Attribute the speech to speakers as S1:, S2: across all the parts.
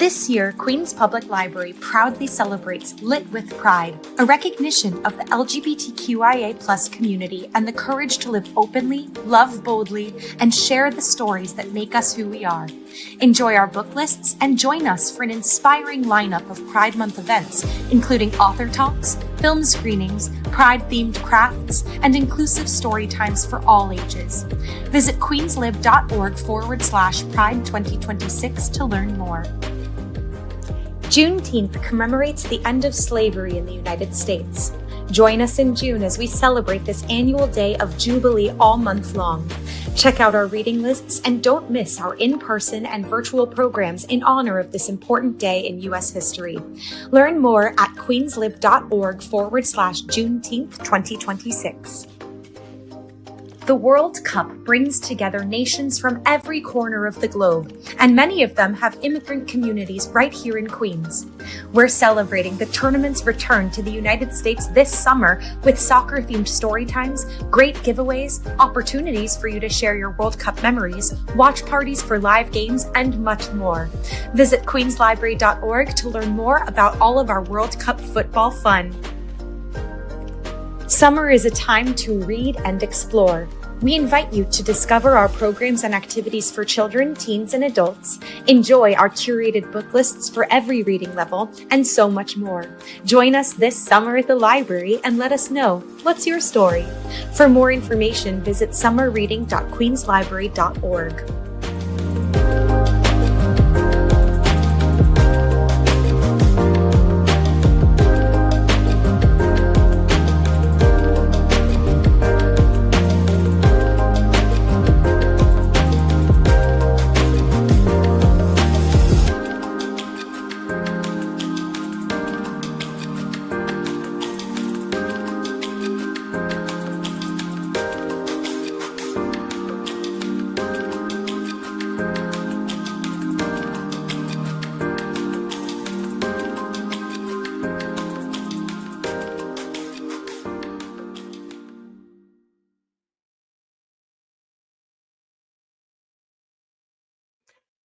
S1: This year, Queen's Public Library proudly celebrates Lit with Pride, a recognition of the LGBTQIA+ community and the courage to live openly, love boldly, and share the stories that make us who we are. Enjoy our book lists and join us for an inspiring lineup of Pride Month events, including author talks, film screenings, Pride-themed crafts, and inclusive story times for all ages. Visit queenslib.org/Pride 2026 to learn more. Juneteenth commemorates the end of slavery in the United States. Join us in June as we celebrate this annual day of Jubilee all month long. Check out our reading lists and don't miss our in-person and virtual programs in honor of this important day in U.S. history. Learn more at queenslib.org/Juneteenth 2026. The World Cup brings together nations from every corner of the globe, and many of them have immigrant communities right here in Queens. We're celebrating the tournament's return to the United States this summer with soccer-themed story times, great giveaways, opportunities for you to share your World Cup memories, watch parties for live games, and much more. Visit queenslibrary.org to learn more about all of our World Cup football fun. Summer is a time to read and explore. We invite you to discover our programs and activities for children, teens, and adults, enjoy our curated book lists for every reading level, and so much more. Join us this summer at the library and let us know, what's your story? For more information, visit summerreading.queenslibrary.org.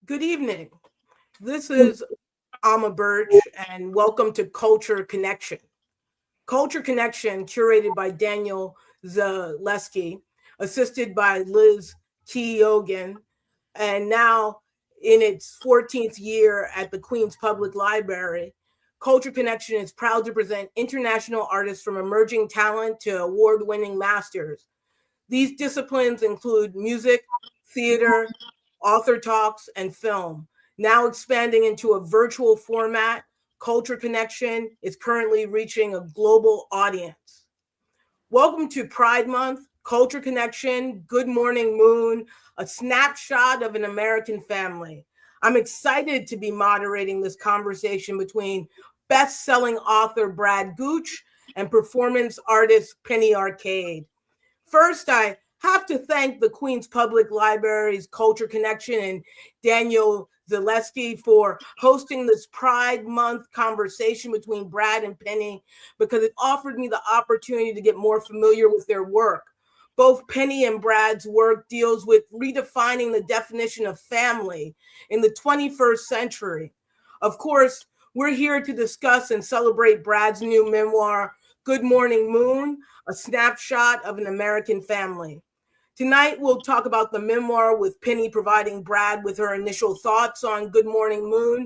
S2: Good evening. This is Alma Birch, and welcome to Culture Connection. Culture Connection, curated by Daniel Zaleski, assisted by Liz Keoghan, and now in its 14th year at the Queens Public Library, Culture Connection is proud to present international artists from emerging talent to award-winning masters. These disciplines include music, theater, author talks, and film. Now expanding into a virtual format, Culture Connection is currently reaching a global audience. Welcome to Pride Month, Culture Connection, Good Morning Moon, a snapshot of an American family. I'm excited to be moderating this conversation between best-selling author Brad Gooch and performance artist Penny Arcade. First, I have to thank the Queens Public Library's Culture Connection and Daniel Zaleski for hosting this Pride Month conversation between Brad and Penny, because it offered me the opportunity to get more familiar with their work. Both Penny and Brad's work deals with redefining the definition of family in the 21st century. Of course, we're here to discuss and celebrate Brad's new memoir, Good Morning Moon, a snapshot of an American family. Tonight, we'll talk about the memoir with Penny providing Brad with her initial thoughts on Good Morning Moon,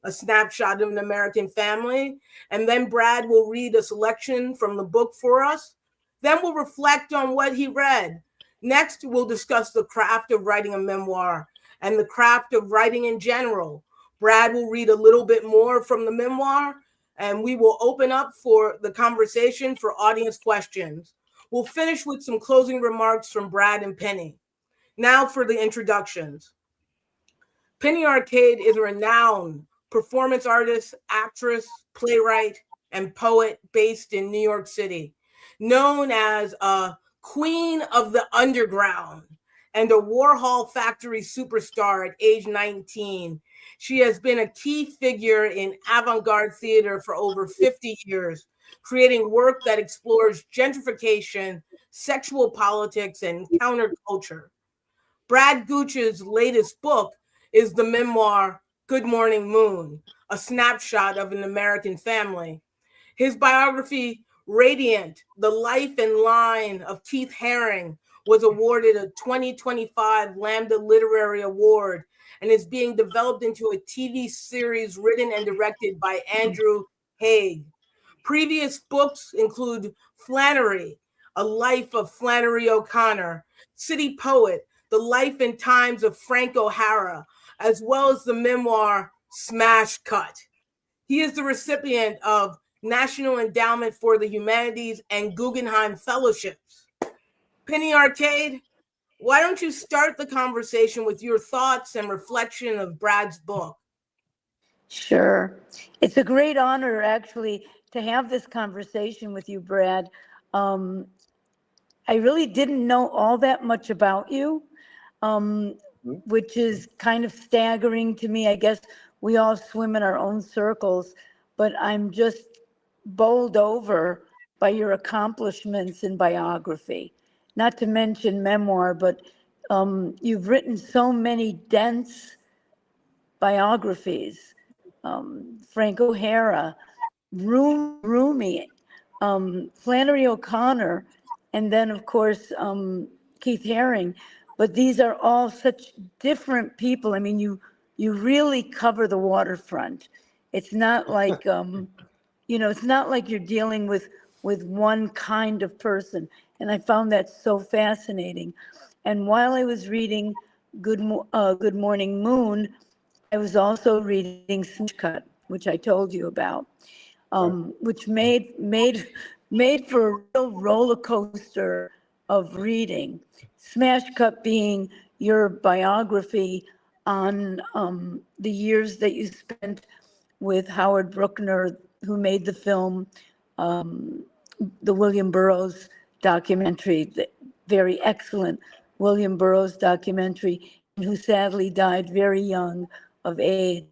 S2: a snapshot of an American family. And then Brad will read a selection from the book for us. Then we'll reflect on what he read. Next, we'll discuss the craft of writing a memoir and the craft of writing in general. Brad will read a little bit more from the memoir, and we will open up for the conversation for audience questions. We'll finish with some closing remarks from Brad and Penny. Now for the introductions. Penny Arcade is a renowned performance artist, actress, playwright, and poet based in New York City, known as a queen of the underground and a Warhol Factory superstar at age 19. She has been a key figure in avant-garde theater for over 50 years, creating work that explores gentrification, sexual politics, and counterculture. Brad Gooch's latest book is the memoir, Good Morning Moon, a snapshot of an American family. His biography, Radiant, The Life and Line of Keith Haring, was awarded a 2025 Lambda Literary Award and is being developed into a TV series written and directed by Andrew Haig. Previous books include Flannery, A Life of Flannery O'Connor, City Poet, The Life and Times of Frank O'Hara, as well as the memoir Smash Cut. He is the recipient of National Endowment for the Humanities and Guggenheim Fellowships. Penny Arcade, why don't you start the conversation with your thoughts and reflection of Brad's book?
S3: Sure. It's a great honor, actually, to have this conversation with you, Brad. I really didn't know all that much about you, which is kind of staggering to me. I guess we all swim in our own circles, but I'm just bowled over by your accomplishments in biography, not to mention memoir, but you've written so many dense biographies. Frank O'Hara, Rumi, Flannery O'Connor, and then of course Keith Haring. But these are all such different people. I mean, you really cover the waterfront. It's not like it's not like you're dealing with one kind of person. And I found that so fascinating. And while I was reading Good Morning Moon, I was also reading Smash Cut, which I told you about, which made for a real roller coaster of reading. Smash Cut being your biography on the years that you spent with Howard Brookner, who made the film, the William Burroughs documentary, the very excellent William Burroughs documentary, who sadly died very young of AIDS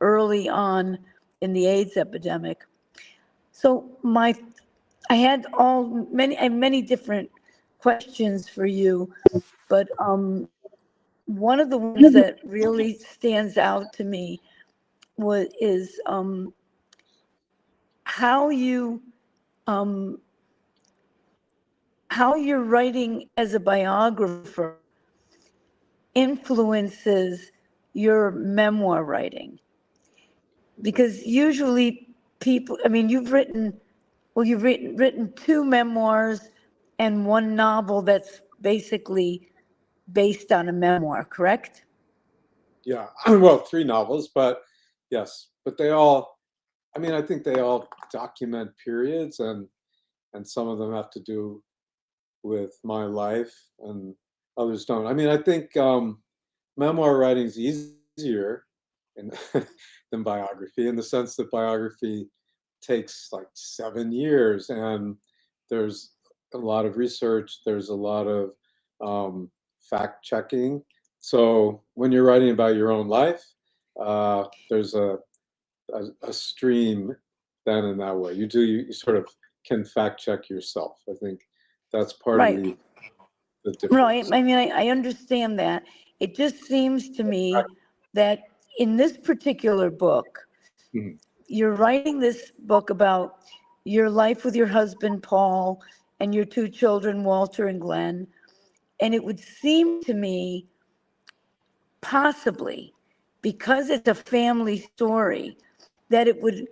S3: early on in the AIDS epidemic. So I had many different questions for you, but one of the ones that really stands out to me is how your writing as a biographer influences your memoir writing. Because usually people, I mean, you've written two memoirs and one novel that's basically based on a memoir, correct?
S4: Yeah, well, three novels, but yes, but I think they all document periods, and some of them have to do with my life and others don't. I mean, I think memoir writing is easier than biography, in the sense that biography takes like 7 years, and there's a lot of research, there's a lot of fact checking. So when you're writing about your own life, there's a stream then in that way. You sort of can fact check yourself. I think that's part of the difference.
S3: Right. I mean, I understand that. It just seems to me that in this particular book, you're writing this book about your life with your husband, Paul, and your two children, Walter and Glenn. And it would seem to me, possibly, because it's a family story, that it would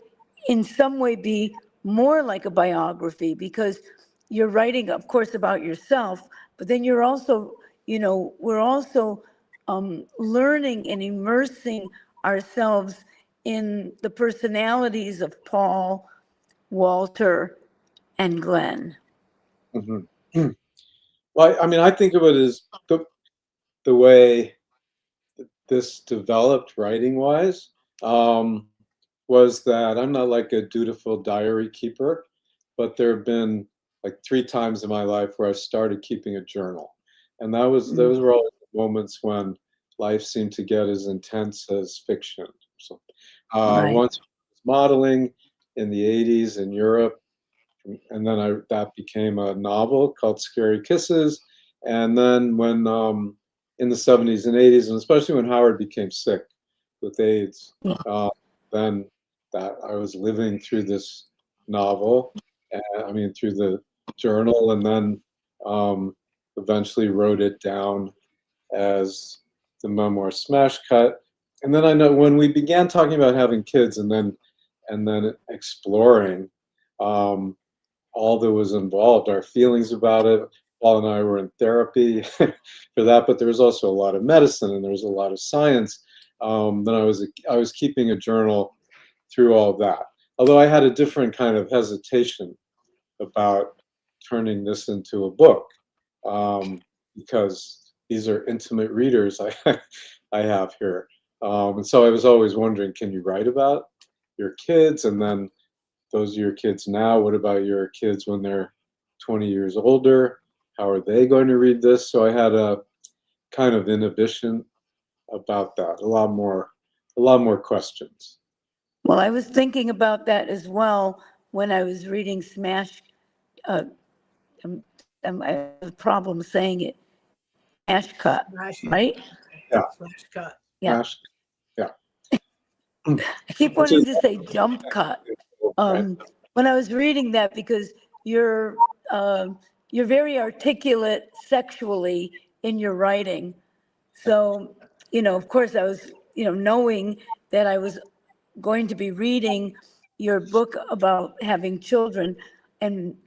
S3: in some way be more like a biography, because you're writing, of course, about yourself, but then you're also, we're also learning and immersing ourselves in the personalities of Paul, Walter, and Glenn.
S4: Mm-hmm. Well, I mean, I think of it as the way this developed writing-wise was that I'm not like a dutiful diary keeper, but there have been like 3 times in my life where I started keeping a journal, and those were all moments when life seemed to get as intense as fiction. So, once I was modeling in the 80s in Europe, and then that became a novel called Scary Kisses. And then when in the 70s and 80s, and especially when Howard became sick, with AIDS.
S3: Yeah.
S4: Then that I was living through this novel, through the journal, and then eventually wrote it down as the memoir Smash Cut. And then I know when we began talking about having kids, and then exploring all that was involved, our feelings about it. Paul and I were in therapy for that, but there was also a lot of medicine and there was a lot of science. Then I was keeping a journal through all that. Although I had a different kind of hesitation about turning this into a book, because these are intimate readers I have here. And so I was always wondering, can you write about your kids? And then those are your kids now. What about your kids when they're 20 years older? How are they going to read this? So I had a kind of inhibition about that. A lot more questions.
S3: Well, I was thinking about that as well when I was reading Smash. I have a problem saying it. Smash Cut,
S2: Smash,
S3: right?
S2: Smash Cut.
S3: Yeah.
S4: Smash, yeah.
S3: I keep wanting to say jump cut. When I was reading that, because you're very articulate sexually in your writing. So, of course, I was, knowing that I was going to be reading your book about having children. And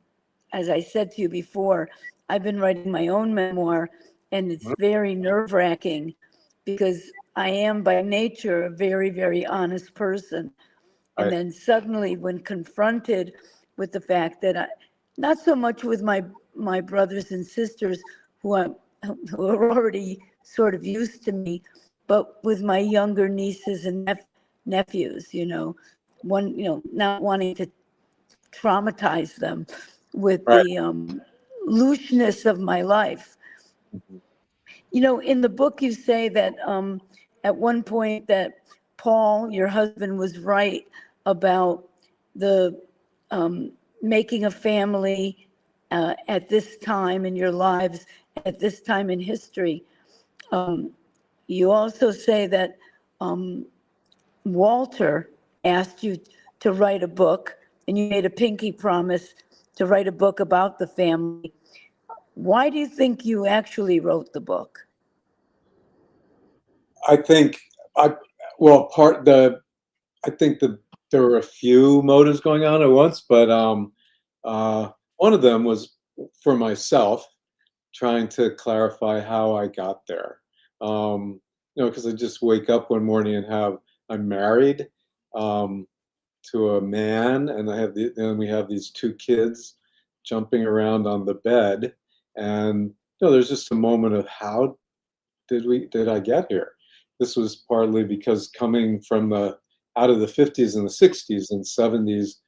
S3: as I said to you before, I've been writing my own memoir, and it's very nerve-wracking because I am by nature a very, very honest person. And then suddenly when confronted with the fact that not so much with my brothers and sisters who are already sort of used to me, but with my younger nieces and nephews, not wanting to traumatize them with the looseness of my life. In the book, you say that at one point that Paul, your husband, was right about the making a family at this time in your lives, at this time in history. You also say that Walter asked you to write a book, and you made a pinky promise to write a book about the family. Why do you think you actually wrote the book?
S4: I think there were a few motives going on at once, but one of them was for myself, trying to clarify how I got there. Because I just wake up one morning and I'm married to a man, and then we have these two kids jumping around on the bed, and there's just a moment of how did I get here? This was partly because coming from out of the 50s and the 60s and 70s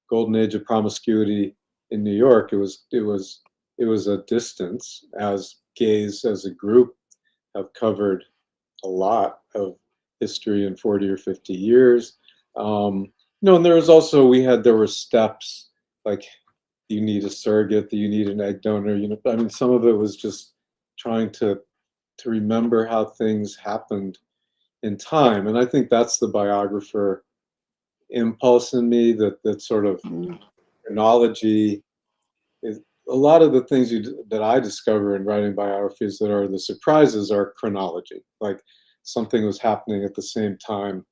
S4: golden age of promiscuity in New York, it was a distance, as gays as a group have covered a lot of history in 40 or 50 years. And there was also, there were steps, like, you need a surrogate, you need an egg donor, some of it was just trying to remember how things happened in time. And I think that's the biographer impulse in me, that sort of chronology. A lot of the things that I discover in writing biographies that are the surprises are chronology. Like something was happening at the same time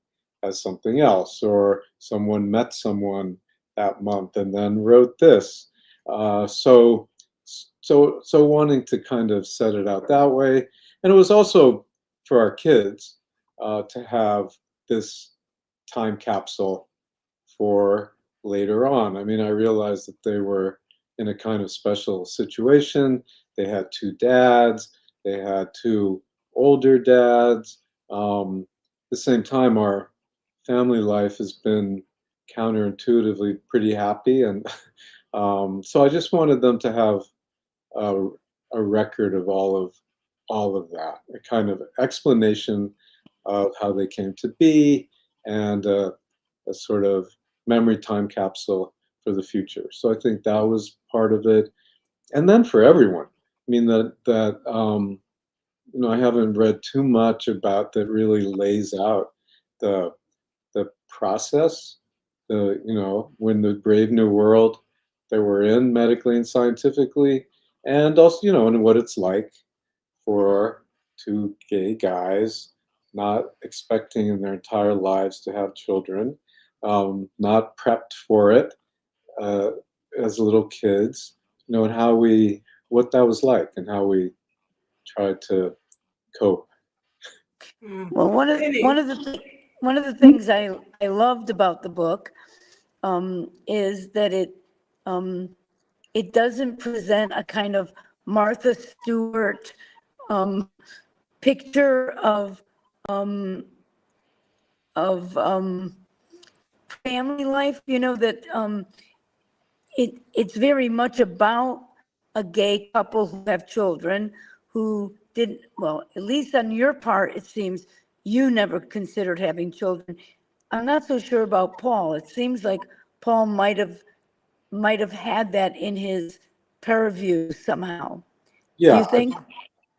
S4: as something else, or someone met someone that month and then wrote this. So wanting to kind of set it out that way. And it was also for our kids to have this time capsule for later on. I realized that they were in a kind of special situation. They had two dads. They had two older dads. At the same time, our family life has been counterintuitively pretty happy. And so I just wanted them to have a record of all of that, a kind of explanation of how they came to be, and a sort of memory time capsule for the future. So I think that was part of it. And then for everyone, I haven't read too much about that really lays out the process, when the brave new world that we're in medically and scientifically, and also, and what it's like for two gay guys not expecting in their entire lives to have children, not prepped for it uh, as little kids, and what that was like and how we tried to cope.
S3: Well,
S2: Penny,
S3: one of the things I loved about the book is that it doesn't present a kind of Martha Stewart picture of family life. That it's very much about a gay couple who have children who didn't, well, at least on your part, it seems you never considered having children. I'm not so sure about Paul. It seems like Paul might have had that in his purview somehow. Do
S4: Yeah.
S3: you think?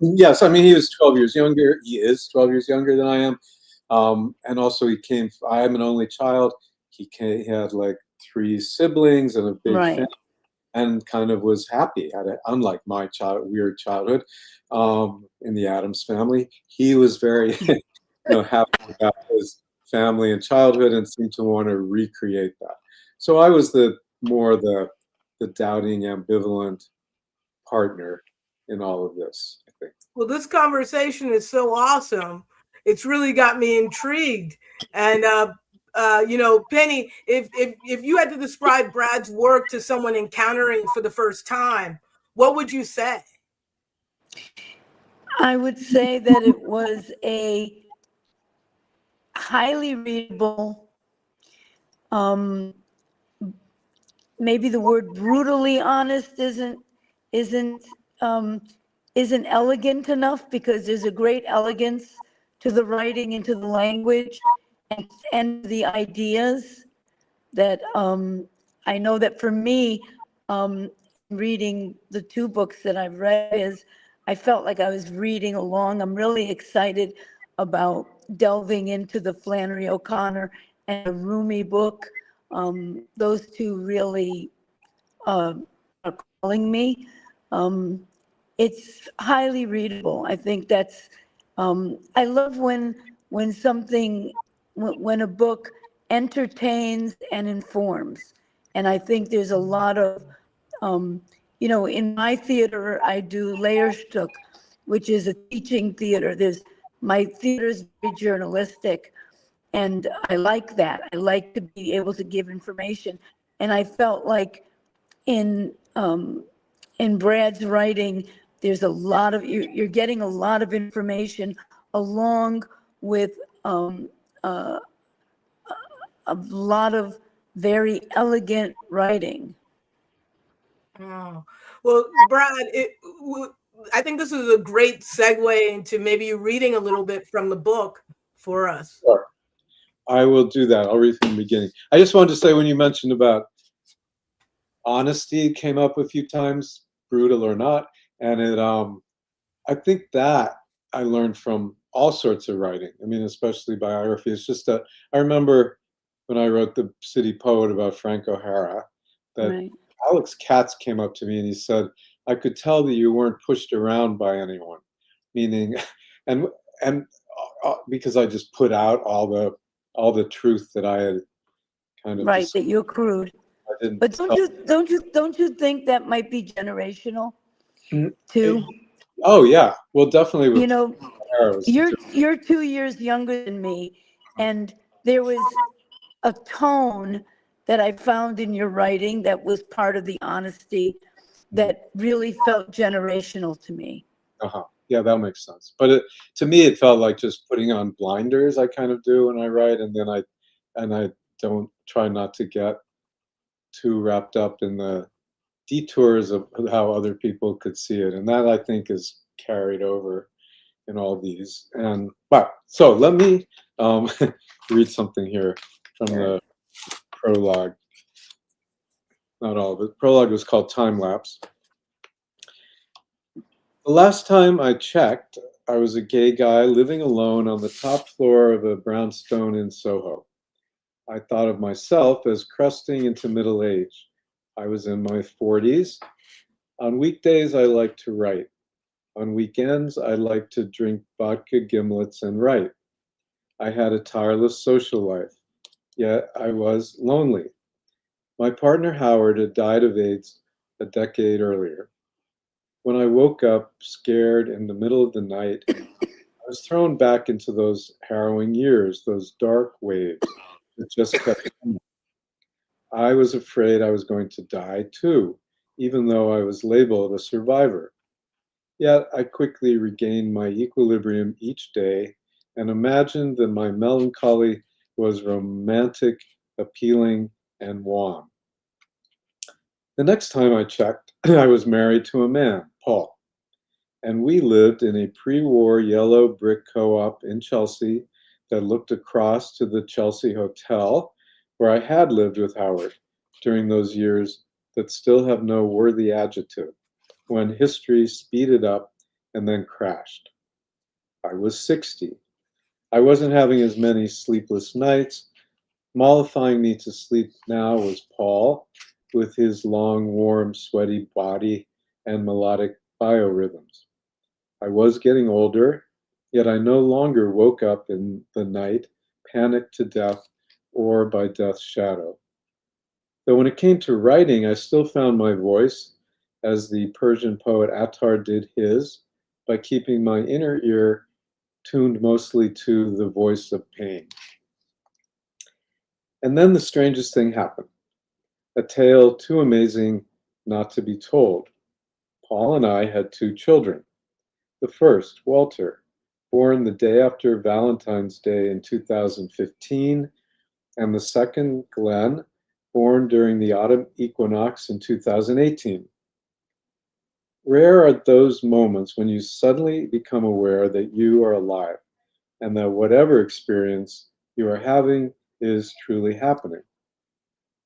S4: Yes, I mean, he was 12 years younger. He is 12 years younger than I am. And also I'm an only child. He had like 3 siblings and a big
S3: Right.
S4: family, and kind of was happy. Unlike my weird childhood in the Addams family, he was very happy about his family and childhood and seemed to want to recreate that. So I was more the doubting, ambivalent partner in all of this, I think.
S2: well, this conversation is so awesome. It's really got me intrigued. And Penny, if you had to describe Brad's work to someone encountering it for the first time, what would you say?
S3: I would say that it was a highly readable, maybe the word brutally honest isn't elegant enough, because there's a great elegance to the writing and to the language and the ideas that I know that for me, reading the 2 books that I've read, I felt like I was reading along. I'm really excited about delving into the Flannery O'Connor and the Rumi book. Those 2 really are calling me. It's highly readable. I think that's, I love when a book entertains and informs. And I think there's a lot of, in my theater, I do Lehrstück, which is a teaching theater. My theater is very journalistic, and I like that. I like to be able to give information. And I felt like in Brad's writing, there's you're getting a lot of information along with a lot of very elegant writing.
S2: Oh. Well, Brad, I think this is a great segue into maybe you reading a little bit from the book for us.
S4: Sure. I will do that. I'll read from the beginning. I just wanted to say, when you mentioned about honesty, it came up a few times, brutal or not, and I think that I learned from all sorts of writing. I mean, especially biography. It's just that I remember when I wrote The City Poet about Frank O'Hara, that
S3: Right.
S4: Alex Katz came up to me and he said, "I could tell that you weren't pushed around by anyone," meaning, and because I just put out all the truth that I had kind of
S3: Right, that you accrued.
S4: I didn't
S3: But
S4: tell-
S3: don't you think that might be generational
S4: Mm,
S3: too?
S4: Oh yeah, well definitely with O'Hara was
S3: You're 2 years younger than me, and there was a tone that I found in your writing that was part of the honesty that really felt generational to me.
S4: Yeah, that makes sense. But to me, it felt like just putting on blinders. I kind of do when I write, and then I don't try not to get too wrapped up in the detours of how other people could see it, and that I think is carried over in all these. And so let me read something here from the prologue. Not all of it. Prologue was called Time Lapse. The last time I checked, I was a gay guy living alone on the top floor of a brownstone in Soho. I thought of myself as crusting into middle age. I was in my 40s. On weekdays, I liked to write. On weekends, I liked to drink vodka gimlets and write. I had a tireless social life, yet I was lonely. My partner Howard had died of AIDS a decade earlier. When I woke up scared in the middle of the night, I was thrown back into those harrowing years, those dark waves that just kept coming. I was afraid I was going to die too, even though I was labeled a survivor. Yet I quickly regained my equilibrium each day and imagined that my melancholy was romantic, appealing, and warm. The next time I checked, I was married to a man, Paul, and we lived in a pre-war yellow brick co-op in Chelsea that looked across to the Chelsea Hotel, where I had lived with Howard during those years that still have no worthy adjective, when history speeded up and then crashed. I was 60. I wasn't having as many sleepless nights. Mollifying me to sleep now was Paul, with his long, warm, sweaty body and melodic biorhythms. I was getting older, yet I no longer woke up in the night, panicked to death or by death's shadow. Though when it came to writing, I still found my voice, as the Persian poet Attar did his, by keeping my inner ear tuned mostly to the voice of pain. And then the strangest thing happened, a tale too amazing not to be told. Paul and I had 2 children. The first, Walter, born the day after Valentine's Day in 2015, and the second, Glenn, born during the autumn equinox in 2018. Rare are those moments when you suddenly become aware that you are alive and that whatever experience you are having is truly happening.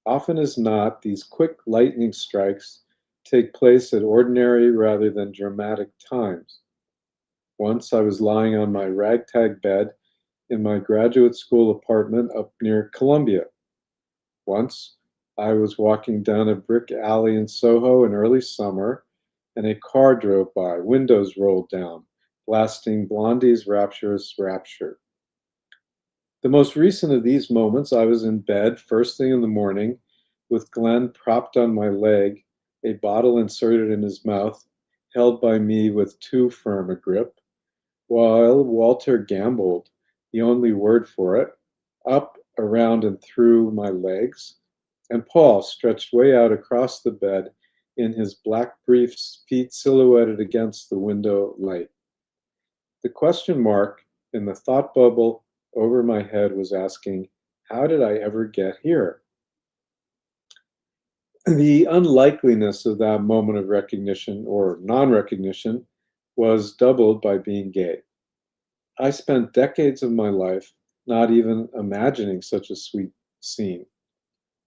S4: Often as not, these quick lightning strikes take place at ordinary rather than dramatic times. Once I was lying on my ragtag bed in my graduate school apartment up near Columbia. Once I was walking down a brick alley in Soho in early summer, and a car drove by, windows rolled down, blasting Blondie's rapturous rapture. The most recent of these moments, I was in bed first thing in the morning, with Glenn propped on my leg, a bottle inserted in his mouth, held by me with too firm a grip, while Walter gamboled, the only word for it, up, around, and through my legs, and Paul stretched way out across the bed in his black briefs, feet silhouetted against the window light. The question mark in the thought bubble over my head was asking, how did I ever get here? The unlikeliness of that moment of recognition or non-recognition was doubled by being gay. I spent decades of my life not even imagining such a sweet scene.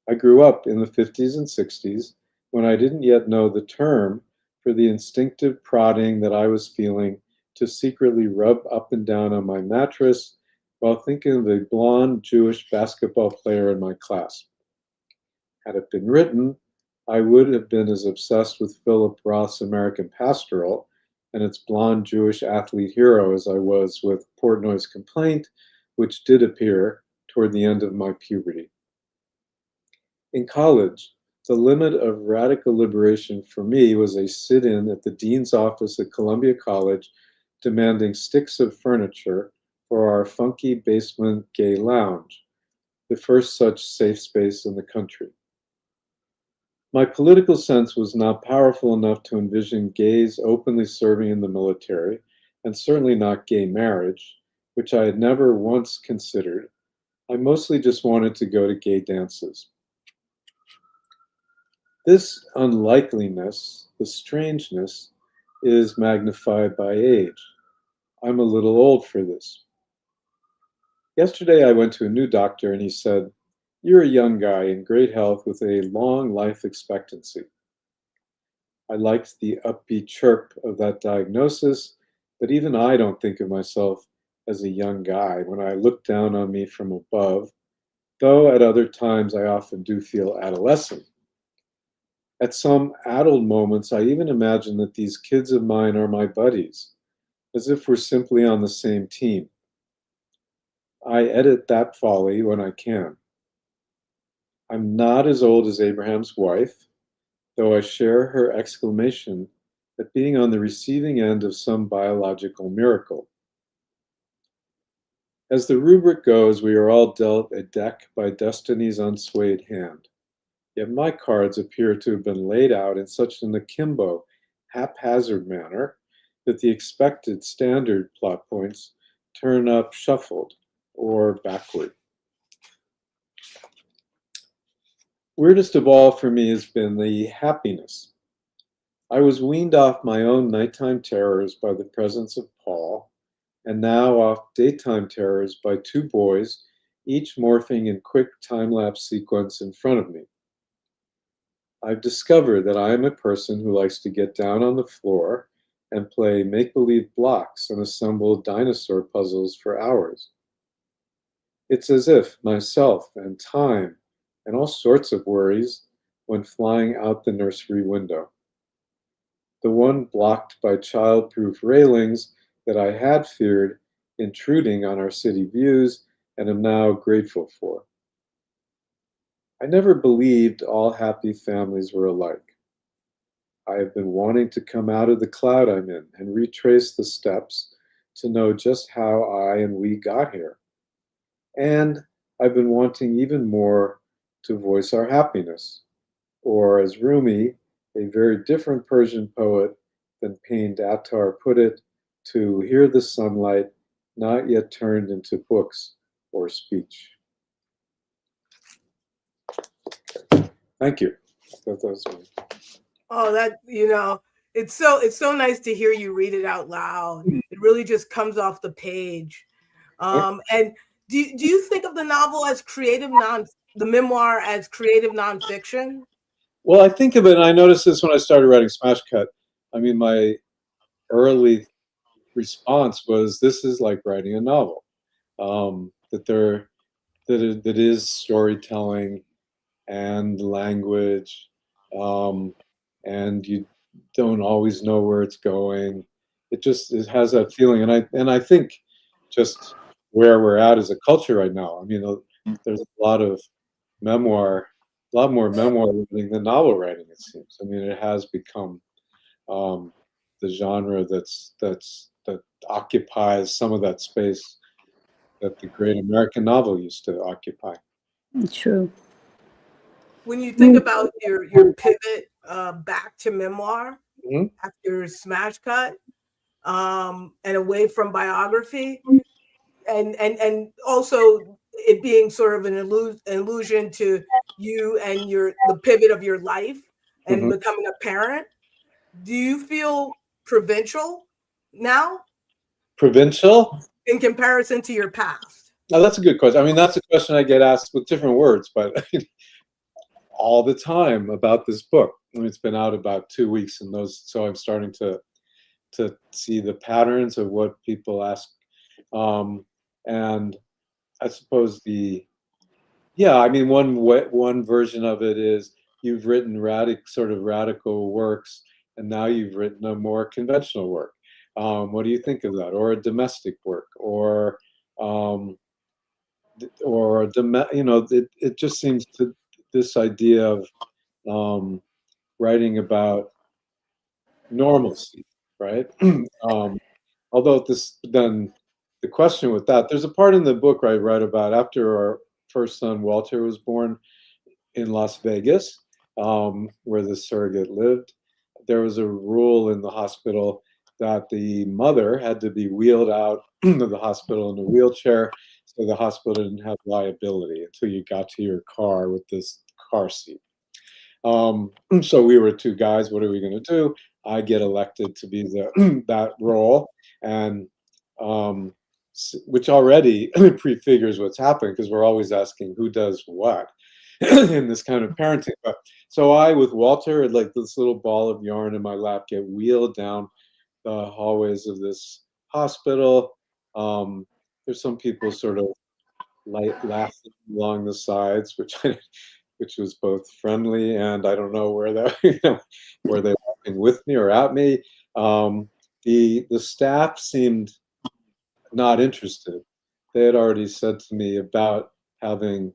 S4: I grew up in the 50s and 60s when I didn't yet know the term for the instinctive prodding that I was feeling to secretly rub up and down on my mattress while thinking of a blonde Jewish basketball player in my class. Had it been written, I would have been as obsessed with Philip Roth's American Pastoral and its blonde Jewish athlete hero as I was with Portnoy's Complaint, which did appear toward the end of my puberty. In college, the limit of radical liberation for me was a sit-in at the dean's office at Columbia College demanding sticks of furniture for our funky basement gay lounge, the first such safe space in the country. My political sense was not powerful enough to envision gays openly serving in the military, and certainly not gay marriage, which I had never once considered. I mostly just wanted to go to gay dances. This unlikeliness, the strangeness, is magnified by age. I'm a little old for this. Yesterday I went to a new doctor and he said, "You're a young guy in great health with a long life expectancy." I liked the upbeat chirp of that diagnosis, but even I don't think of myself as a young guy when I look down on me from above, though at other times I often do feel adolescent. At some adult moments, I even imagine that these kids of mine are my buddies, as if we're simply on the same team. I edit that folly when I can. I'm not as old as Abraham's wife, though I share her exclamation at being on the receiving end of some biological miracle. As the rubric goes, we are all dealt a deck by destiny's unswayed hand. Yet my cards appear to have been laid out in such an akimbo, haphazard manner that the expected standard plot points turn up shuffled or backward. Weirdest of all for me has been the happiness. I was weaned off my own nighttime terrors by the presence of Paul, and now off daytime terrors by two boys, each morphing in quick time-lapse sequence in front of me. I've discovered that I am a person who likes to get down on the floor and play make-believe blocks and assemble dinosaur puzzles for hours. It's as if myself and time and all sorts of worries went flying out the nursery window. The one blocked by child-proof railings that I had feared intruding on our city views and am now grateful for. I never believed all happy families were alike. I have been wanting to come out of the cloud I'm in and retrace the steps to know just how I and we got here. And I've been wanting even more to voice our happiness, or as Rumi, a very different Persian poet than Payne Dattar put it, to hear the sunlight not yet turned into books or speech. Thank you. That was me.
S2: Oh, that, it's so nice to hear you read it out loud. It really just comes off the page. And do you think of the novel as the memoir as creative nonfiction?
S4: Well, I think of it, and I noticed this when I started writing Smash Cut. I mean, my early response was, this is like writing a novel. That is storytelling and language, and you don't always know where it's going. It has that feeling, and I think just where we're at as a culture right now. I mean, there's a lot more memoir writing than novel writing, it seems. I mean, it has become the genre that occupies some of that space that the great American novel used to occupy.
S3: True.
S2: When you think about your pivot back to memoir after Smash Cut, and away from biography, and also it being sort of an allusion to you and the pivot of your life and becoming a parent, do you feel provincial now?
S4: Provincial?
S2: In comparison to your past?
S4: Now, that's a good question. I mean, that's a question I get asked with different words, but all the time about this book. I mean, it's been out about 2 weeks, and so I'm starting to see the patterns of what people ask. And I suppose one version of it is you've written radical works, and now you've written a more conventional work. What do you think of that? Or a domestic work, or it just seems to this idea of writing about normalcy, right? Although then the question with that, there's a part in the book where I write about after our first son Walter was born in Las Vegas, where the surrogate lived. There was a rule in the hospital that the mother had to be wheeled out of the hospital in a wheelchair, so the hospital didn't have liability until you got to your car with this car seat. So we were two guys. What are we going to do? I get elected to be that role, and which already prefigures what's happening, because we're always asking who does what in this kind of parenting. But so I, with Walter, like this little ball of yarn in my lap, get wheeled down the hallways of this hospital. There's some people sort of laughing along the sides, which was both friendly and I don't know where that were they laughing with me or at me. The staff seemed not interested. They had already said to me about having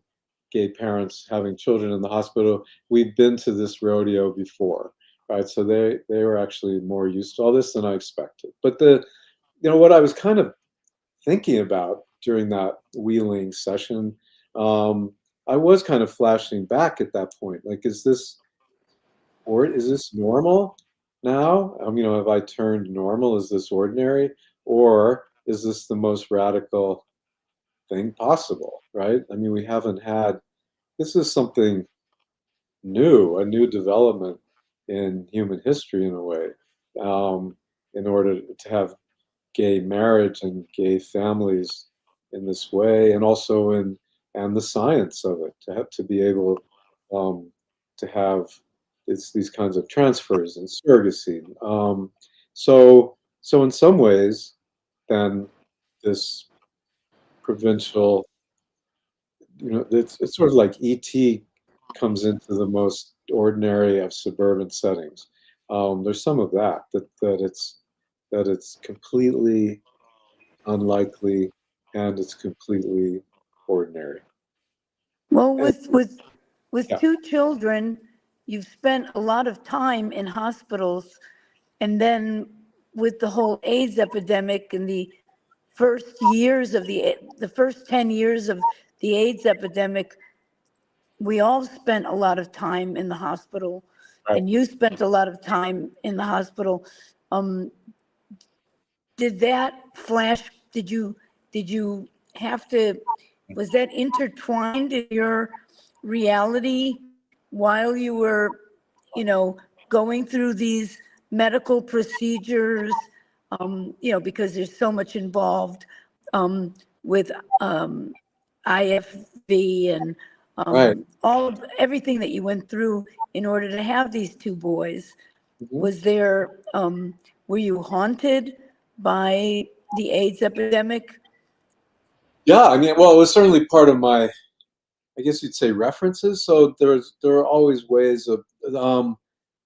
S4: gay parents having children in the hospital. We've been to this rodeo before, right? So they were actually more used to all this than I expected. But what I was kind of thinking about during that wheeling session, I was kind of flashing back at that point. Like, is this normal now? Have I turned normal? Is this ordinary? Or is this the most radical thing possible, right? We haven't had, this is something new, a new development in human history in a way, in order to have gay marriage and gay families in this way, and also and the science of it, to be able to have these kinds of transfers and surrogacy. So in some ways, then this provincial, it's sort of like ET comes into the most ordinary of suburban settings. There's some of that it's completely unlikely and it's completely ordinary.
S3: Well, with
S4: Yeah.
S3: 2 children, you've spent a lot of time in hospitals, and then with the whole AIDS epidemic and the first years of the first 10 years of the AIDS epidemic, we all spent a lot of time in the hospital,
S4: Right.
S3: and you spent a lot of time in the hospital. Did that flash? Did you have to? Was that intertwined in your reality while you were, going through these medical procedures? Because there's so much involved with IFV and
S4: Right.
S3: everything that you went through in order to have these 2 boys.
S4: Mhm.
S3: Was there, were you haunted by the AIDS epidemic?
S4: Yeah, well, it was certainly part of my, I guess you'd say, references. So there are always ways of,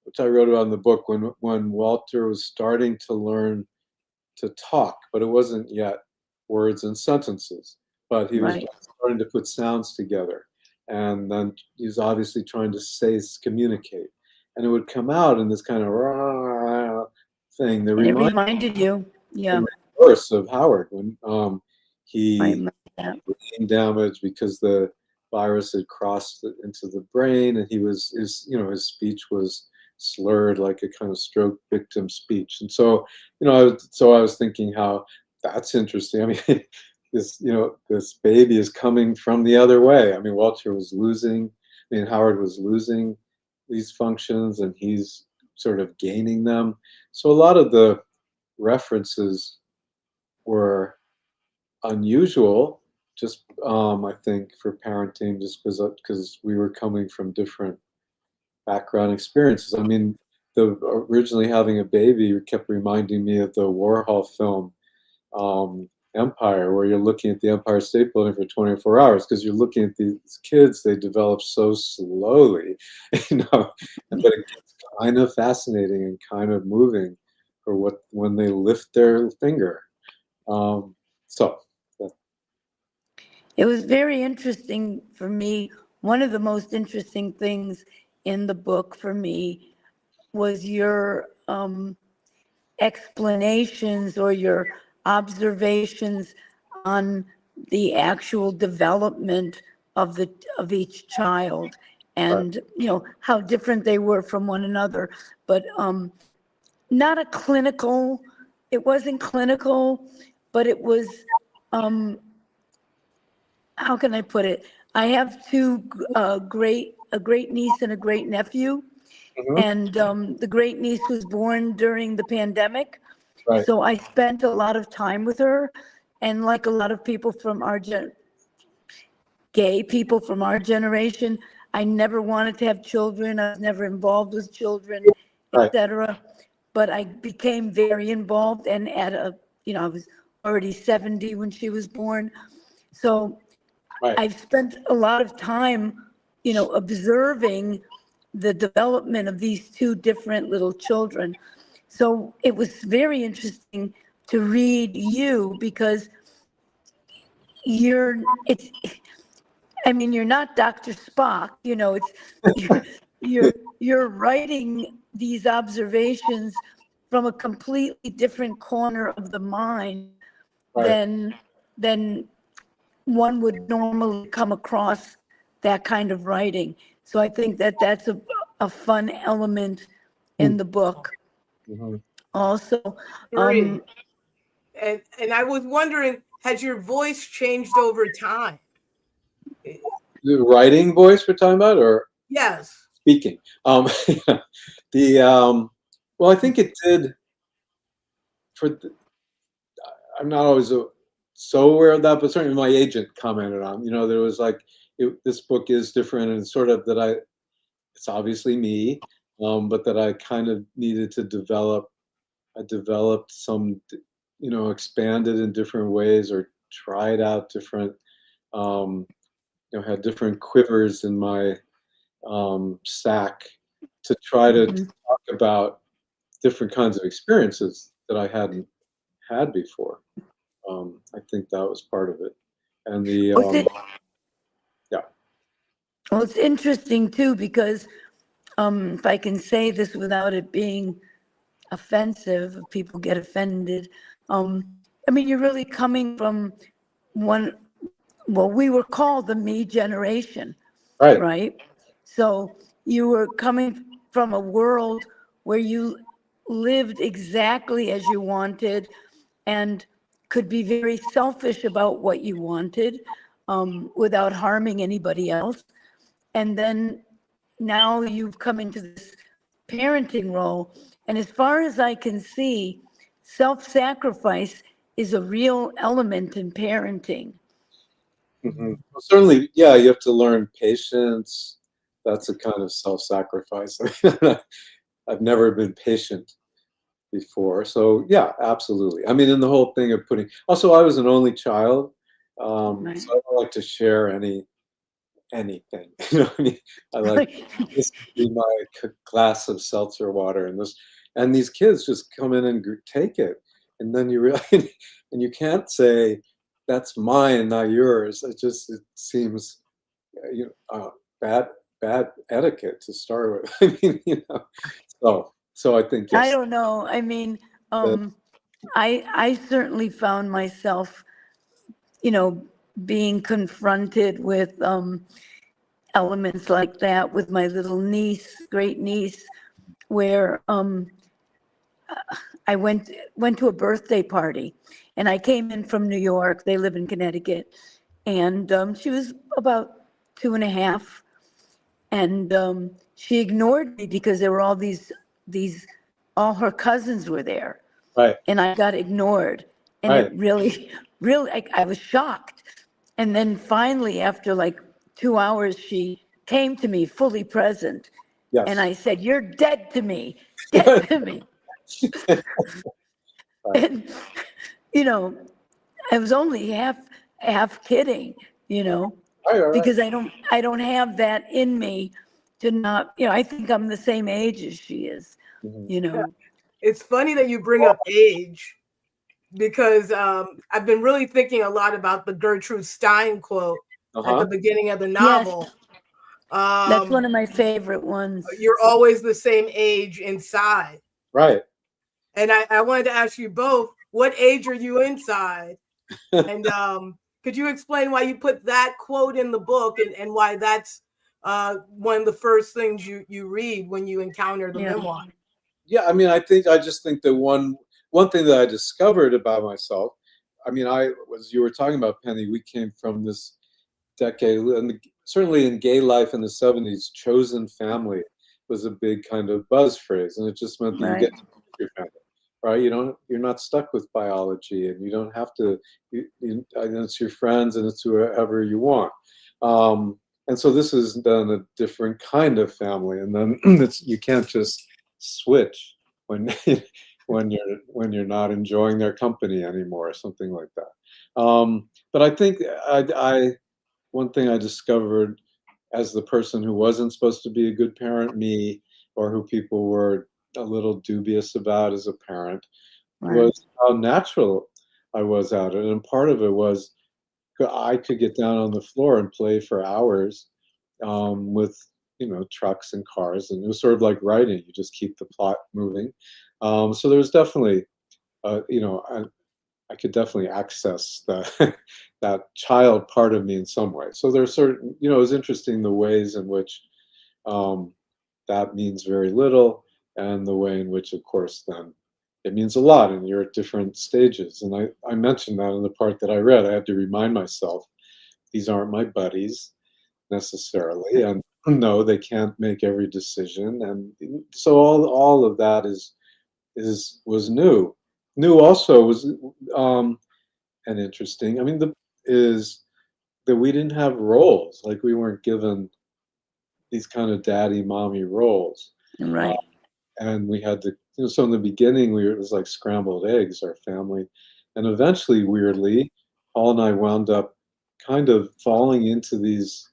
S4: which I wrote about in the book, when Walter was starting to learn to talk, but it wasn't yet words and sentences, but he was
S3: Right.
S4: starting to put sounds together, and then he was obviously trying to communicate, and it would come out in this kind of rah thing that
S3: And it
S4: reminded
S3: reminded you, yeah,
S4: me of of Howard when
S3: I
S4: he
S3: remember that.
S4: brain damage because the virus had crossed into the brain, and his speech was slurred like a kind of stroke victim speech. And so, I was thinking how that's interesting. This baby is coming from the other way. Walter was losing, Howard was losing these functions, and he's sort of gaining them. So a lot of the references were unusual, just I think, for parenting, just because we were coming from different background experiences. The originally having a baby kept reminding me of the Warhol film Empire, where you're looking at the Empire State Building for 24 hours because you're looking at these kids. They develop so slowly, but it gets kind of fascinating and kind of moving for when they lift their finger. So.
S3: It was very interesting for me. One of the most interesting things in the book for me was your explanations or your observations on the actual development of each child, and how different they were from one another, but not a clinical. It wasn't clinical, but it was. How can I put it? I have 2 a great niece and a great nephew,
S4: Mhm.
S3: and the great niece was born during the pandemic.
S4: Right.
S3: So I spent a lot of time with her, and like a lot of people from gay people from our generation, I never wanted to have children. I was never involved with children,
S4: Right.
S3: etc. But I became very involved, and at a I was already 70 when she was born. So
S4: Right.
S3: I've spent a lot of time, observing the development of these two different little children. So it was very interesting to read you because it's, I mean, you're not Dr. Spock, it's, you're writing these observations from a completely different corner of the mind
S4: Right.
S3: than one would normally come across that kind of writing. So I think that that's a fun element in the book.
S4: Mhm.
S3: Also,
S2: Three. And I was wondering, has your voice changed over time?
S4: The writing voice we're talking about, or
S2: Yes.
S4: speaking? Well, I think it did. I'm not always so aware of that, but certainly my agent commented on. There was like this book is different, and sort of that it's obviously me, but that I kind of needed to develop. I developed some, expanded in different ways or tried out different, had different quivers in my sack to try to talk about different kinds of experiences that I hadn't had before. I think that was part of it. And
S3: what's it,
S4: yeah.
S3: well, it's interesting too, because if I can say this without it being offensive, if people get offended, I mean, you're really coming from we were called the me generation,
S4: Right.
S3: right? So you were coming from a world where you lived exactly as you wanted and could be very selfish about what you wanted, without harming anybody else. And then now you've come into this parenting role. And as far as I can see, self-sacrifice is a real element in parenting.
S4: Well, certainly, yeah, you have to learn patience. That's a kind of self-sacrifice. I've never been patient before. So yeah, absolutely. I mean, in the whole thing of also, I was an only child.
S3: Right.
S4: So I don't like to share anything. What I mean? I like this to be my glass of seltzer water, and these kids just come in and take it, and then you realize, and you can't say that's mine, not yours. It seems, bad etiquette to start with. I mean, so I think yes.
S3: I don't know. I mean, I certainly found myself, being confronted with elements like that with my little niece, great niece, where I went to a birthday party, and I came in from New York. They live in Connecticut, and she was about 2.5, and she ignored me because there were all all her cousins were there,
S4: Right.
S3: and I got ignored, and
S4: Right.
S3: it really, really, I was shocked. And then finally, after like 2 hours, she came to me fully present,
S4: Yes.
S3: and I said, "You're dead to me, dead to me." And I was only half kidding,
S4: Right.
S3: because I don't have that in me to not, I think I'm the same age as she is,
S4: Mhm.
S2: It's funny that you bring up age, because I've been really thinking a lot about the Gertrude Stein quote at the beginning of the novel.
S3: That's one of my favorite ones.
S2: You're always the same age inside.
S4: Right.
S2: And I wanted to ask you both, what age are you inside? And could you explain why you put that quote in the book, and why that's one of the first things you read when you encounter the memoir?
S4: Yeah, I mean, I just think that one thing that I discovered about myself, I mean, you were talking about, Penny, we came from this decade, and certainly in gay life in the 70s, chosen family was a big kind of buzz phrase, and it just meant that you get to pick your family, right? You're not stuck with biology, and you don't have to, and it's your friends, and it's whoever you want. And so this is then a different kind of family, and then you can't just switch when when you're not enjoying their company anymore, or something like that. But I think I one thing I discovered as the person who wasn't supposed to be a good parent, me, or who people were a little dubious about as a parent,
S3: Right.
S4: was how natural I was at it. And part of it was I could get down on the floor and play for hours with trucks and cars, and it was sort of like writing. You just keep the plot moving. So there was definitely, I could definitely access the that child part of me in some way. So there's certain, it was interesting the ways in which um, that means very little, and the way in which, of course, then it means a lot, and you're at different stages. And I mentioned that in the part that I read. I had to remind myself these aren't my buddies necessarily, and no, they can't make every decision, and so all of that was new. New also was and interesting. I mean, is that we didn't have roles, like we weren't given these kind of daddy mommy roles,
S3: Right.
S4: and we had to. So in the beginning, it was like scrambled eggs, our family, and eventually, weirdly, Paul and I wound up kind of falling into these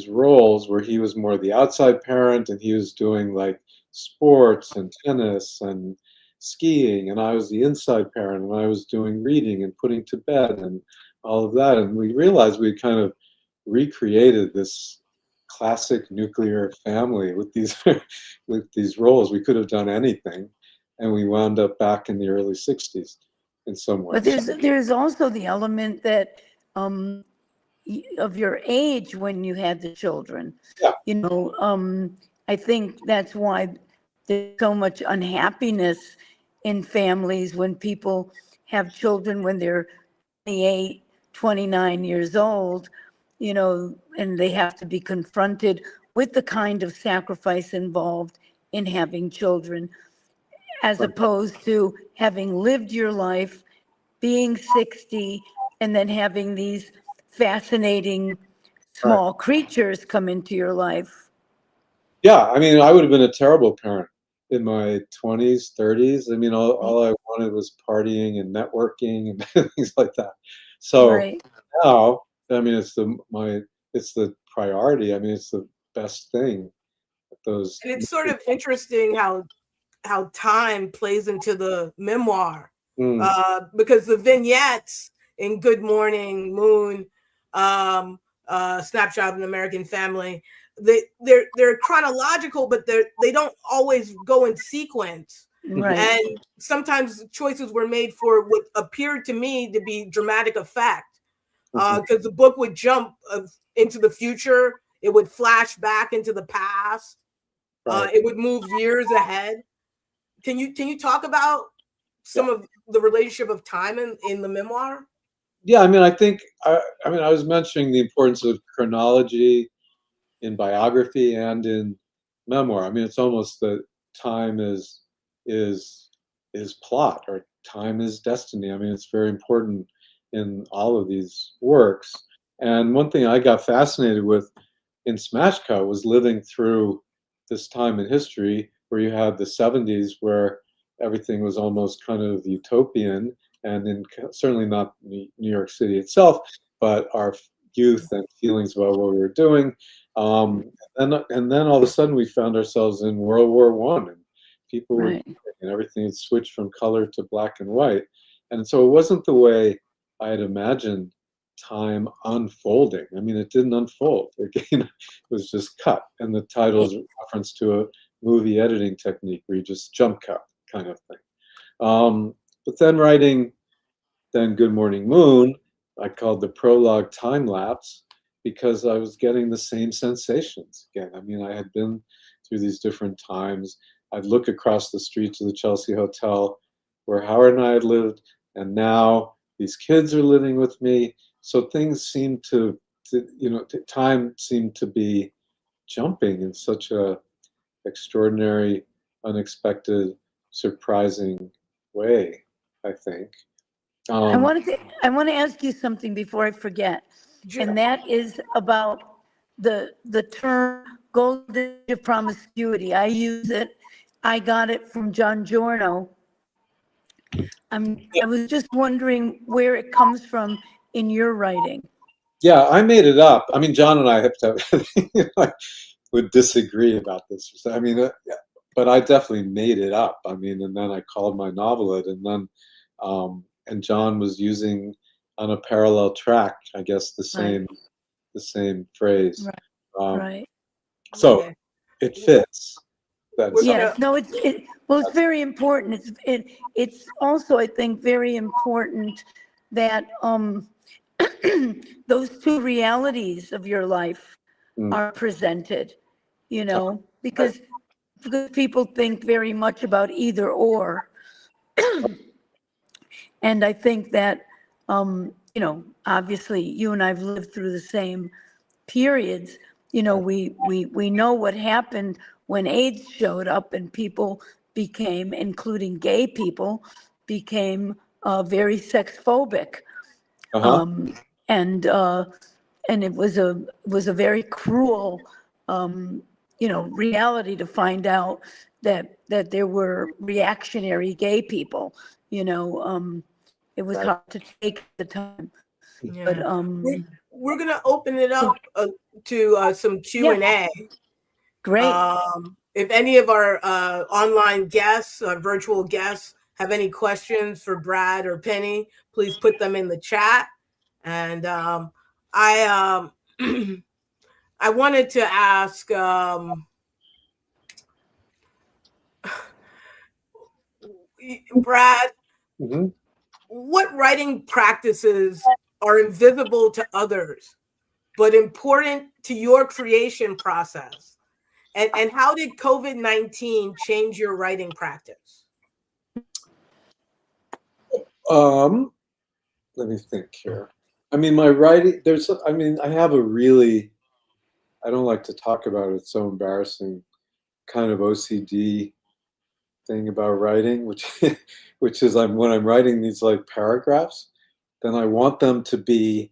S4: roles where he was more the outside parent and he was doing like sports and tennis and skiing, and I was the inside parent and I was doing reading and putting to bed and all of that. And we realized we kind of recreated this classic nuclear family with these with these roles. We could have done anything, and we wound up back in the early 60s in some
S3: But
S4: ways.
S3: there's also the element that of your age when you had the children.
S4: Yeah.
S3: I think that's why there's so much unhappiness in families when people have children when they're 28, 29 years old, and they have to be confronted with the kind of sacrifice involved in having children, as
S4: Right.
S3: opposed to having lived your life, being 60, and then having these fascinating small creatures come into your life.
S4: Yeah, I mean, I would have been a terrible parent in my 20s, 30s. I mean, all I wanted was partying and networking and things like that. So
S3: Right.
S4: now, I mean, it's the priority. I mean, it's the best thing. Those.
S2: And it's sort of interesting how time plays into the memoir,
S4: Mm,
S2: because the vignettes in Good Morning Moon, Snapshot of an American Family, they're chronological, but they don't always go in sequence.
S3: Right.
S2: And sometimes choices were made for what appeared to me to be dramatic effect, because the book would jump into the future, it would flash back into the past,
S4: right.
S2: it would move years ahead. Can you talk about some of the relationship of time in the memoir?
S4: Yeah, I mean, I think I was mentioning the importance of chronology in biography and in memoir. I mean, it's almost that time is plot, or time is destiny. I mean, it's very important in all of these works. And one thing I got fascinated with in Smash Cut was living through this time in history where you had the 70s, where everything was almost kind of utopian, and certainly not New York City itself, but our youth and feelings about what we were doing. And then all of a sudden we found ourselves in World War I, and people were,
S3: Right.
S4: and everything had switched from color to black and white. And so it wasn't the way I had imagined time unfolding. I mean, it didn't unfold. It was just cut. And the title is a reference to a movie editing technique where you just jump cut kind of thing. But then writing Good Morning Moon, I called the prologue time lapse, because I was getting the same sensations again. I mean, I had been through these different times. I'd look across the street to the Chelsea Hotel where Howard and I had lived, and now these kids are living with me. So things seemed time seemed to be jumping in such a extraordinary, unexpected, surprising way, I think.
S3: I want to ask you something before I forget, and that is about the term golden age of promiscuity. I use it I got it from John Giorno. I was just wondering where it comes from in your writing.
S4: Yeah, I made it up. I mean, John and I have to would disagree about this. I mean, yeah, but I definitely made it up. I mean, and then I called my novel it, and then and John was using on a parallel track, I guess, the same phrase.
S3: Right.
S4: Um,
S3: Right.
S4: So
S2: Okay.
S4: it fits. That's
S2: We're
S3: Yes,
S2: gonna-
S3: no, well, it's very important. It's also, I think, very important that those two realities of your life
S4: Mm.
S3: are presented, because people think very much about either or. And I think that, obviously you and I've lived through the same periods. We know what happened when AIDS showed up and people became, including gay people, became very sex phobic.
S4: Uh-huh.
S3: And it was a very cruel, reality to find out that there were reactionary gay people. It was
S4: Right.
S3: hard to take at the time, but
S2: Yeah. We're gonna open it up to some Q&A.
S3: great.
S2: If any of our online guests, virtual guests, have any questions for Brad or Penny, please put them in the chat. And I I wanted to ask Brad,
S4: Mhm.
S2: what writing practices are invisible to others but important to your creation process? And how did COVID-19 change your writing practice?
S4: Let me think here. I mean, my writing, I have a really, I don't like to talk about it, it's so embarrassing, kind of OCD thing about writing, which which is when I'm writing these like paragraphs, then I want them to be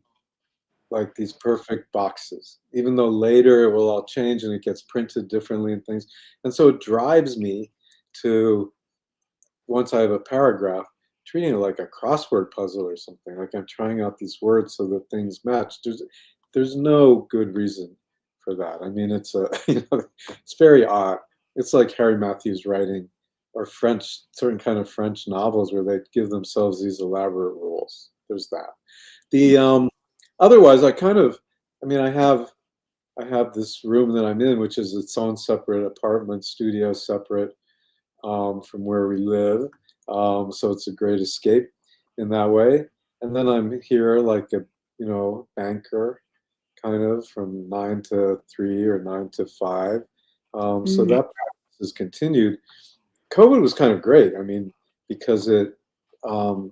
S4: like these perfect boxes, even though later it will all change and it gets printed differently and things. And so it drives me to, once I have a paragraph, treating it like a crossword puzzle or something. Like I'm trying out these words so that things match. There's no good reason for that. I mean, it's it's very odd. It's like Harry Matthews writing, or certain kind of French novels where they give themselves these elaborate rules. There's that. The otherwise, I have this room that I'm in, which is its own separate apartment studio, separate from where we live. So it's a great escape in that way. And then I'm here like a banker, kind of from 9 to 3 or 9 to 5. So that practice has continued. COVID was kind of great. I mean, because um,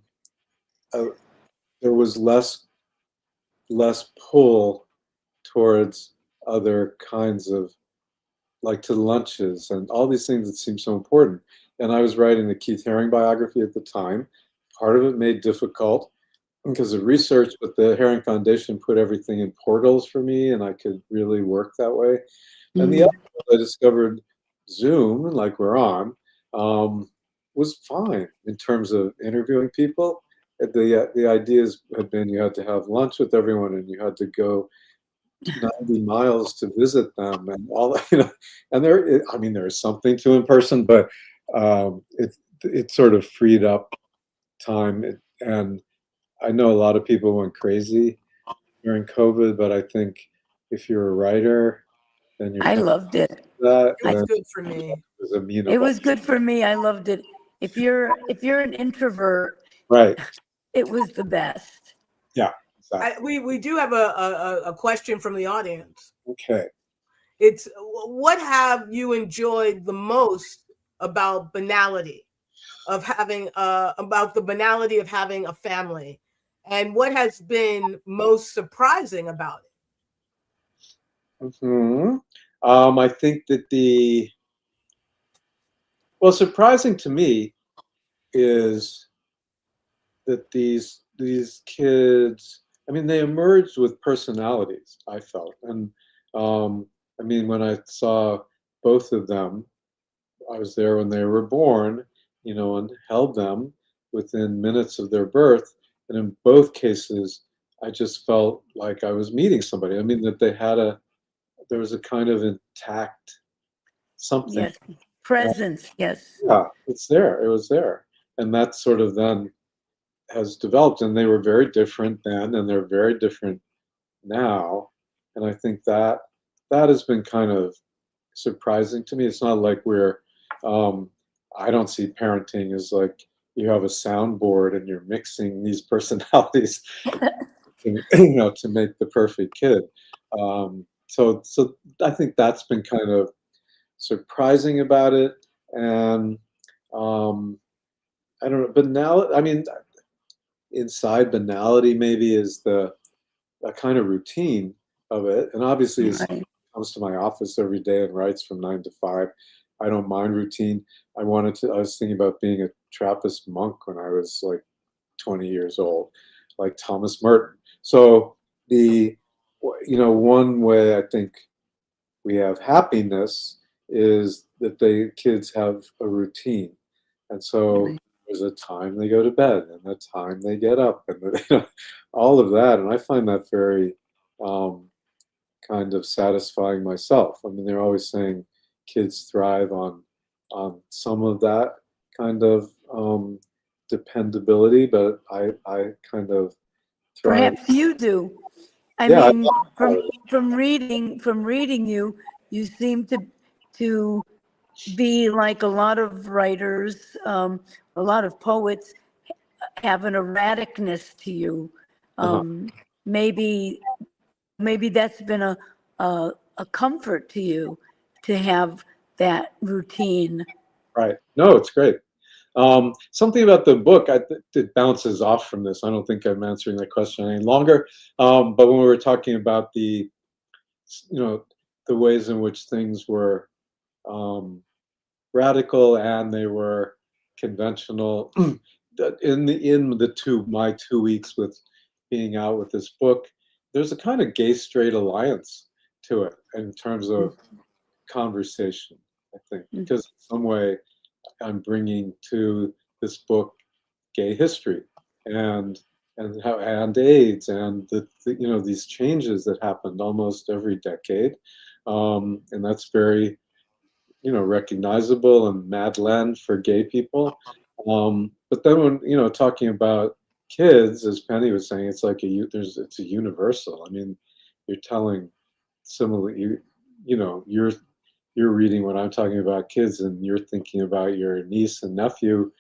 S4: there was less pull towards other kinds of, like, to lunches and all these things that seem so important. And I was writing the Keith Haring biography at the time. Part of it made difficult because of research, but the Haring Foundation put everything in portals for me, and I could really work that way. And the other one, I discovered Zoom, like we're on, was fine in terms of interviewing people. The ideas had been you had to have lunch with everyone and you had to go 90 miles to visit them and all, and there is something to in person, but it sort of freed up time. And I know a lot of people went crazy during COVID, but I think if you're a writer, then you're
S3: I
S4: kind
S3: loved it.
S4: of that,
S2: It was
S4: and
S2: good for me.
S4: it was amenable.
S3: It was good for me. I loved it. If you're an introvert,
S4: Right.
S3: it was the best.
S4: Yeah. Exactly.
S2: We do have a question from the audience.
S4: Okay.
S2: It's, what have you enjoyed the most about banality of having about the banality of having a family, and what has been most surprising about it?
S4: I think that surprising to me is that these kids, I mean, they emerged with personalities, I felt. And I mean, when I saw both of them, I was there when they were born, and held them within minutes of their birth. And in both cases, I just felt like I was meeting somebody. I mean, that there was a kind of intact something.
S3: Yes. Presence. Yes.
S4: Yeah, it's there. It was there. And that sort of then has developed. And they were very different then, and they're very different now. And I think that has been kind of surprising to me. It's not like I don't see parenting as like you have a soundboard and you're mixing these personalities to make the perfect kid. So I think that's been kind of surprising about it. And I don't know, banality, I mean, inside banality maybe is a kind of routine of it. And obviously as
S3: Right.
S4: comes to my office every day and writes from 9 to 5, I don't mind routine. I was thinking about being a Trappist monk when I was like 20 years old, like Thomas Merton. So one way I think we have happiness is that the kids have a routine. And so
S3: Right.
S4: there's a time they go to bed and a time they get up and all of that. And I find that very kind of satisfying myself. I mean, they're always saying kids thrive on some of that kind of dependability, but I kind of thrive.
S3: Perhaps you do. I
S4: Yeah,
S3: mean, from reading you, you seem to be like a lot of writers, a lot of poets have an erraticness to you.
S4: Uh-huh.
S3: Maybe that's been a comfort to you to have that routine.
S4: Right. No, it's great. Something about the book, it bounces off from this. I don't think I'm answering that question any longer. But when we were talking about the ways in which things were radical and they were conventional, in my 2 weeks with being out with this book, there's a kind of gay straight alliance to it in terms of conversation, I think, because in some way I'm bringing to this book gay history and AIDS and these changes that happened almost every decade, and that's very recognizable and Madeleine for gay people. But then when talking about kids, as Penny was saying, it's like it's a universal. I mean, you're telling similarly, you're reading what I'm talking about kids, and you're thinking about your niece and nephew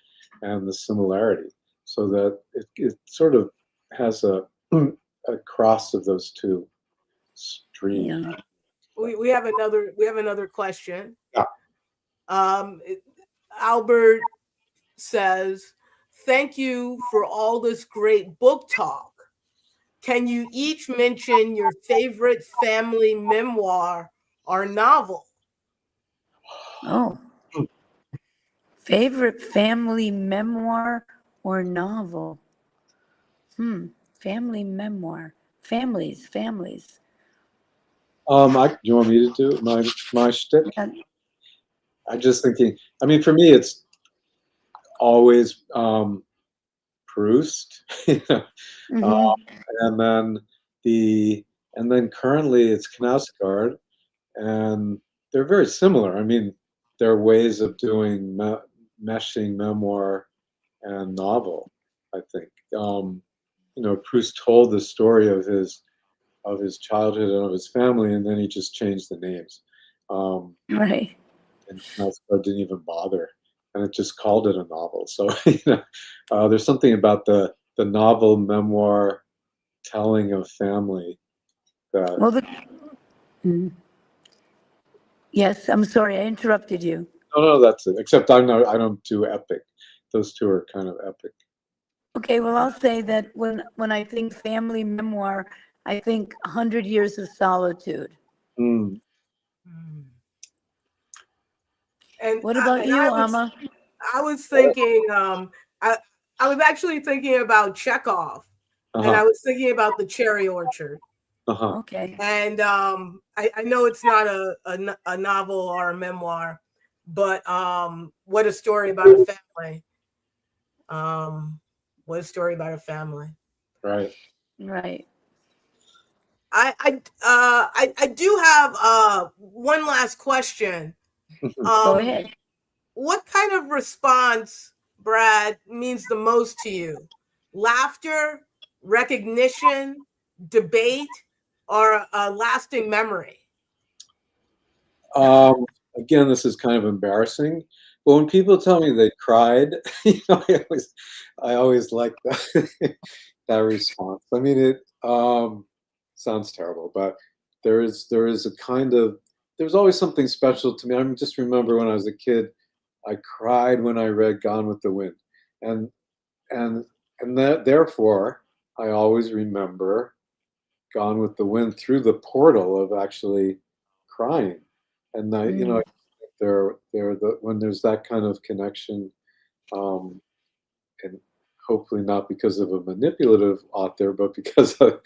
S4: and the similarity, so that it sort of has a cross of those two streams.
S3: Yeah.
S2: We have another question.
S4: Yeah.
S2: Albert says, "Thank you for all this great book talk. Can you each mention your favorite family memoir or novel?"
S3: Oh. Favorite family memoir or novel? Family memoir. Families.
S4: You want me to do my shtick?
S3: Yeah.
S4: I'm just thinking. I mean, for me, it's always Proust,
S3: Mhm.
S4: and then currently it's Knausgaard, and they're very similar. I mean, there are ways of doing meshing memoir and novel. I think Proust told the story of his childhood and of his family, and then he just changed the names.
S3: Right.
S4: And Knausgaard didn't even bother, and it just called it a novel. So there's something about the novel memoir telling of family that.
S3: Well, yes, I'm sorry, I interrupted you.
S4: No, that's it. Except I don't do epic. Those two are kind of epic.
S3: Okay, well, I'll say that when I think family memoir, I think 100 Years of Solitude.
S4: Mm.
S2: And
S3: What about you, Amma?
S2: I was thinking, I was actually thinking about Chekhov, and I was thinking about The Cherry Orchard.
S3: Okay.
S2: And I know it's not a novel or a memoir, but what a story about a family. What a story about a family.
S4: Right.
S3: Right.
S2: I do have one last question.
S3: Go ahead.
S2: What kind of response, Brad, means the most to you? Laughter, recognition, debate, or a lasting memory?
S4: Again, this is kind of embarrassing, but when people tell me they cried, you know, I always like that that response. I mean, it sounds terrible, but there is a kind of, there's always something special to me. I just remember when I was a kid, I cried when I read Gone with the Wind, and and that therefore I always remember Gone with the Wind through the portal of actually crying. And I, you know, when there's that kind of connection, and hopefully not because of a manipulative author, but because of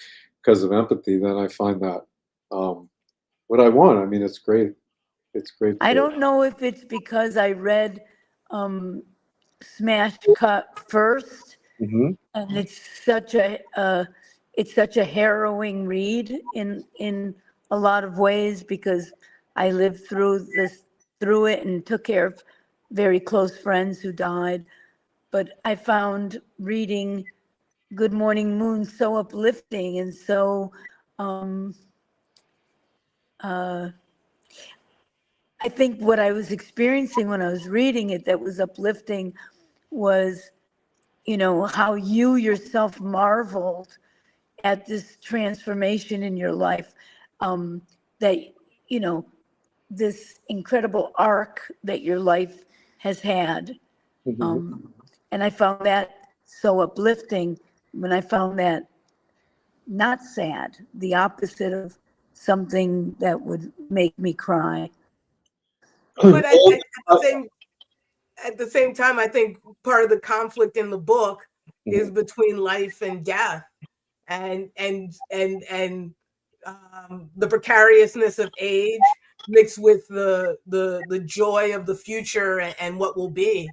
S4: empathy, then I find that what I want. I mean, it's great. It's great.
S3: I don't know if it's because I read Smash Cut first,
S4: Mhm.
S3: and it's such a harrowing read in a lot of ways, because I lived through it and took care of very close friends who died. But I found reading Good Morning Moon so uplifting and so I think what I was experiencing when I was reading it that was uplifting was, you know, how you yourself marveled at this transformation in your life, that, you know, this incredible arc that your life has had.
S4: Mhm.
S3: And I found that so uplifting when I found that not sad, the opposite of something that would make me cry.
S2: But at the same time, I think part of the conflict in the book is between life and death, and the precariousness of age mixed with the joy of the future and what will be.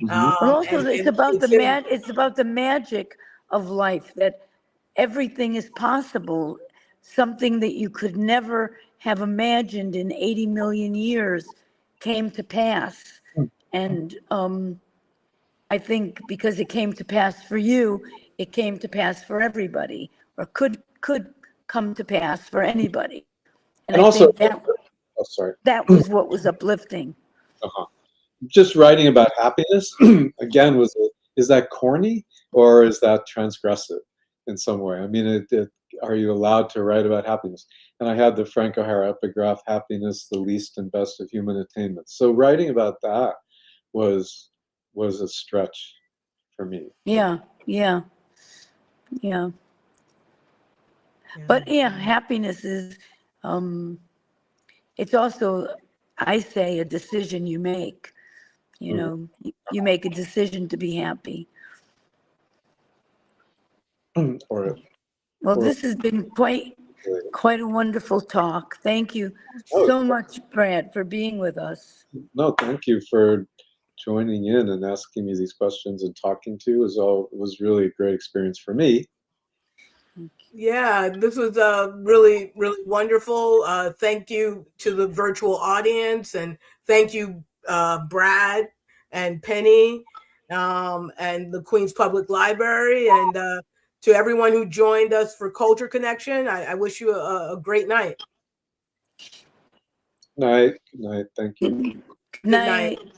S4: Mhm.
S3: But also it's about
S2: Consider-
S3: it's about the magic of life, that everything is possible, something that you could never have imagined in 80 million years came to pass. And I think because it came to pass for you, it came to pass for everybody, or could come to pass for anybody. And
S4: And
S3: I
S4: also,
S3: think
S4: oh, sorry.
S3: that was what was uplifting.
S4: Uh-huh. Just writing about happiness again, is that corny or is that transgressive in some way? I mean, are you allowed to write about happiness? And I had the Frank O'Hara epigraph, "Happiness, the least and best of human attainments." So writing about that was a stretch for me.
S3: Yeah, yeah, yeah. But yeah, happiness is, it's also, I say, a decision you make. You know, you make a decision to be happy.
S4: Or
S3: Well, this has been quite a wonderful talk. Thank you
S4: oh,
S3: so much, Brad, for being with us.
S4: no, thank you for joining in and asking me these questions and talking to you. It was really a great experience for me.
S2: Yeah, this was really, really wonderful. Thank you to the virtual audience, and thank you, Brad and Penny, and the Queens Public Library, and to everyone who joined us for Culture Connection. I wish you a great night.
S4: Night. Good night. Thank you.
S3: Good
S2: Good night.
S3: night.